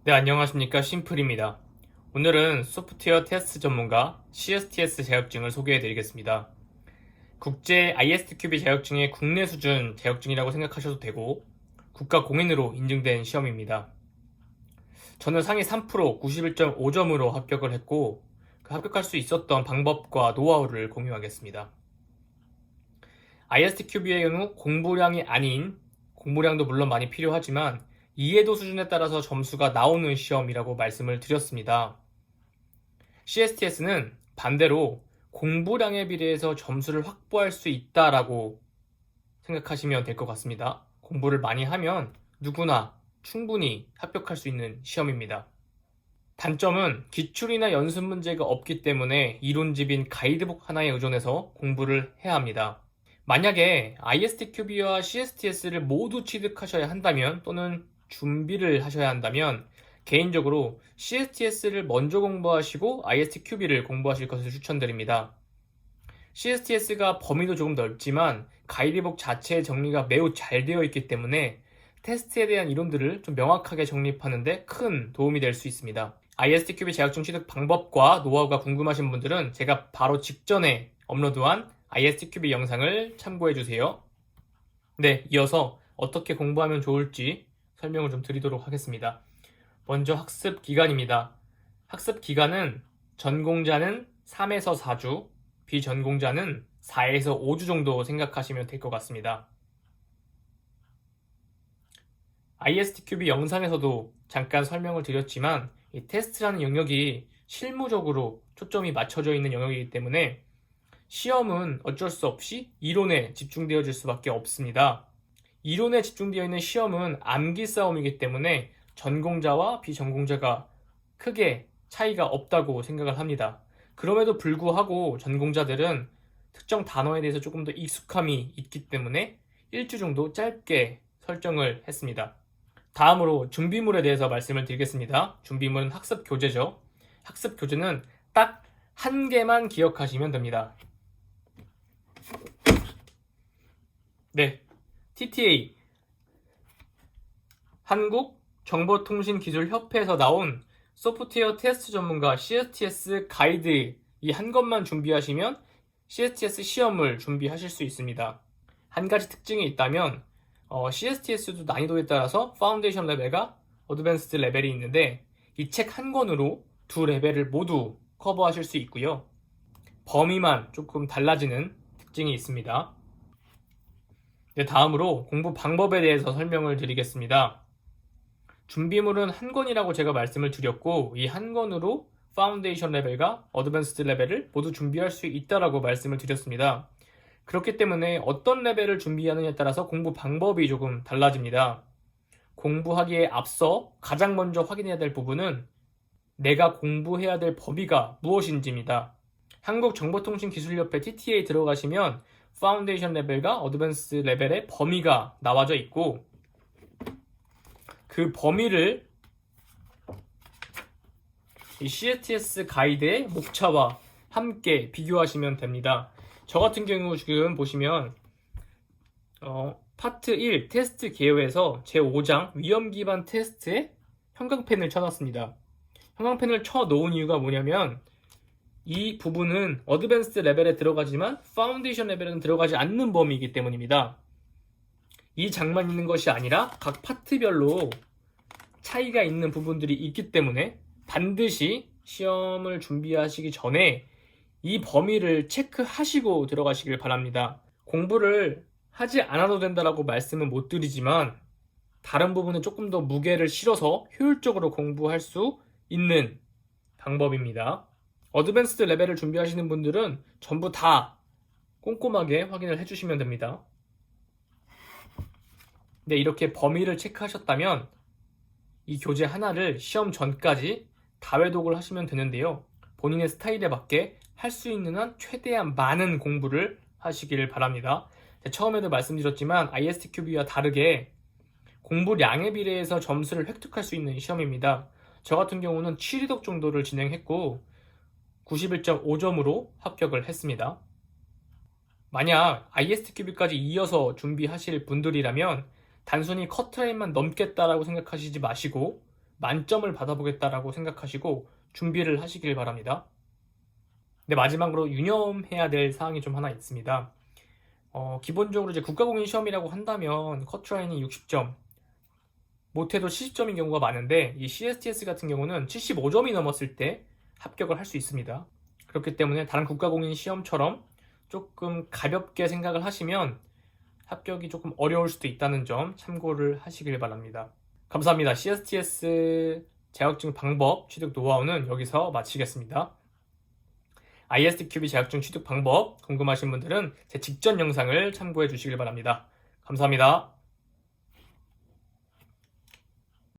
네, 안녕하십니까. 심플입니다. 오늘은 소프트웨어 테스트 전문가 CSTS 자격증을 소개해 드리겠습니다. 국제 ISTQB 자격증의 국내 수준 자격증이라고 생각하셔도 되고 국가 공인으로 인증된 시험입니다. 저는 상위 3% 91.5점으로 합격을 했고 그 합격할 수 있었던 방법과 노하우를 공유하겠습니다. ISTQB의 경우 공부량이 아닌, 공부량도 물론 많이 필요하지만 이해도 수준에 따라서 점수가 나오는 시험이라고 말씀을 드렸습니다. CSTS는 반대로 공부량에 비례해서 점수를 확보할 수 있다라고 생각하시면 될 것 같습니다. 공부를 많이 하면 누구나 충분히 합격할 수 있는 시험입니다. 단점은 기출이나 연습 문제가 없기 때문에 이론집인 가이드북 하나에 의존해서 공부를 해야 합니다. 만약에 ISTQB와 CSTS를 모두 취득하셔야 한다면 또는 준비를 하셔야 한다면 개인적으로 CSTS를 먼저 공부하시고 ISTQB를 공부하실 것을 추천드립니다. CSTS가 범위도 조금 넓지만 가이드북 자체의 정리가 매우 잘 되어 있기 때문에 테스트에 대한 이론들을 좀 명확하게 정립하는 데 큰 도움이 될 수 있습니다. ISTQB 자격증 취득 방법과 노하우가 궁금하신 분들은 제가 바로 직전에 업로드한 ISTQB 영상을 참고해주세요. 네, 이어서 어떻게 공부하면 좋을지 설명을 좀 드리도록 하겠습니다. 먼저 학습 기간입니다. 학습 기간은 전공자는 3에서 4주, 비전공자는 4에서 5주 정도 생각하시면 될 것 같습니다. ISTQB 영상에서도 잠깐 설명을 드렸지만 이 테스트라는 영역이 실무적으로 초점이 맞춰져 있는 영역이기 때문에 시험은 어쩔 수 없이 이론에 집중되어질 수밖에 없습니다. 이론에 집중되어 있는 시험은 암기 싸움이기 때문에 전공자와 비전공자가 크게 차이가 없다고 생각을 합니다. 그럼에도 불구하고 전공자들은 특정 단어에 대해서 조금 더 익숙함이 있기 때문에 1주 정도 짧게 설정을 했습니다. 다음으로 준비물에 대해서 말씀을 드리겠습니다. 준비물은 학습 교재죠. 학습 교재는 딱 한 개만 기억하시면 됩니다. 네, TTA 한국정보통신기술협회에서 나온 소프트웨어 테스트 전문가 CSTS 가이드 이 한 것만 준비하시면 CSTS 시험을 준비하실 수 있습니다. 한 가지 특징이 있다면 CSTS도 난이도에 따라서 파운데이션 레벨과 어드밴스드 레벨이 있는데 이 책 한 권으로 두 레벨을 모두 커버하실 수 있고요. 범위만 조금 달라지는 특징이 있습니다. 네, 다음으로 공부 방법에 대해서 설명을 드리겠습니다. 준비물은 한 권이라고 제가 말씀을 드렸고 이 한 권으로 파운데이션 레벨과 어드밴스드 레벨을 모두 준비할 수 있다라고 말씀을 드렸습니다. 그렇기 때문에 어떤 레벨을 준비하느냐에 따라서 공부 방법이 조금 달라집니다. 공부하기에 앞서 가장 먼저 확인해야 될 부분은 내가 공부해야 될 범위가 무엇인지입니다. 한국정보통신기술협회 TTA에 들어가시면 파운데이션 레벨과 어드밴스 레벨의 범위가 나와져 있고 그 범위를 이 CSTS 가이드의 목차와 함께 비교하시면 됩니다. 저 같은 경우 지금 보시면 파트 1 테스트 개요에서 제5장 위험 기반 테스트에 형광펜을 쳐놨습니다. 형광펜을 쳐놓은 이유가 뭐냐면 이 부분은 어드밴스드 레벨에 들어가지만 파운데이션 레벨에는 들어가지 않는 범위이기 때문입니다. 이 장만 있는 것이 아니라 각 파트별로 차이가 있는 부분들이 있기 때문에 반드시 시험을 준비하시기 전에 이 범위를 체크하시고 들어가시길 바랍니다. 공부를 하지 않아도 된다라고 말씀은 못 드리지만 다른 부분은 조금 더 무게를 실어서 효율적으로 공부할 수 있는 방법입니다. 어드밴스드 레벨을 준비하시는 분들은 전부 다 꼼꼼하게 확인을 해주시면 됩니다. 네, 이렇게 범위를 체크하셨다면 이 교재 하나를 시험 전까지 다회독을 하시면 되는데요. 본인의 스타일에 맞게 할 수 있는 한 최대한 많은 공부를 하시길 바랍니다. 처음에도 말씀드렸지만 ISTQB와 다르게 공부량에 비례해서 점수를 획득할 수 있는 시험입니다. 저 같은 경우는 7회독 정도를 진행했고 91.5점으로 합격을 했습니다. 만약 ISTQB까지 이어서 준비하실 분들이라면 단순히 커트라인만 넘겠다라고 생각하시지 마시고 만점을 받아보겠다라고 생각하시고 준비를 하시길 바랍니다. 네, 마지막으로 유념해야 될 사항이 좀 하나 있습니다. 기본적으로 이제 국가공인 시험이라고 한다면 커트라인이 60점, 못해도 70점인 경우가 많은데 이 CSTS 같은 경우는 75점이 넘었을 때 합격을 할 수 있습니다. 그렇기 때문에 다른 국가공인 시험처럼 조금 가볍게 생각을 하시면 합격이 조금 어려울 수도 있다는 점 참고를 하시길 바랍니다. 감사합니다. CSTS 자격증 방법 취득 노하우는 여기서 마치겠습니다. ISTQB 자격증 취득 방법 궁금하신 분들은 제 직전 영상을 참고해 주시길 바랍니다. 감사합니다.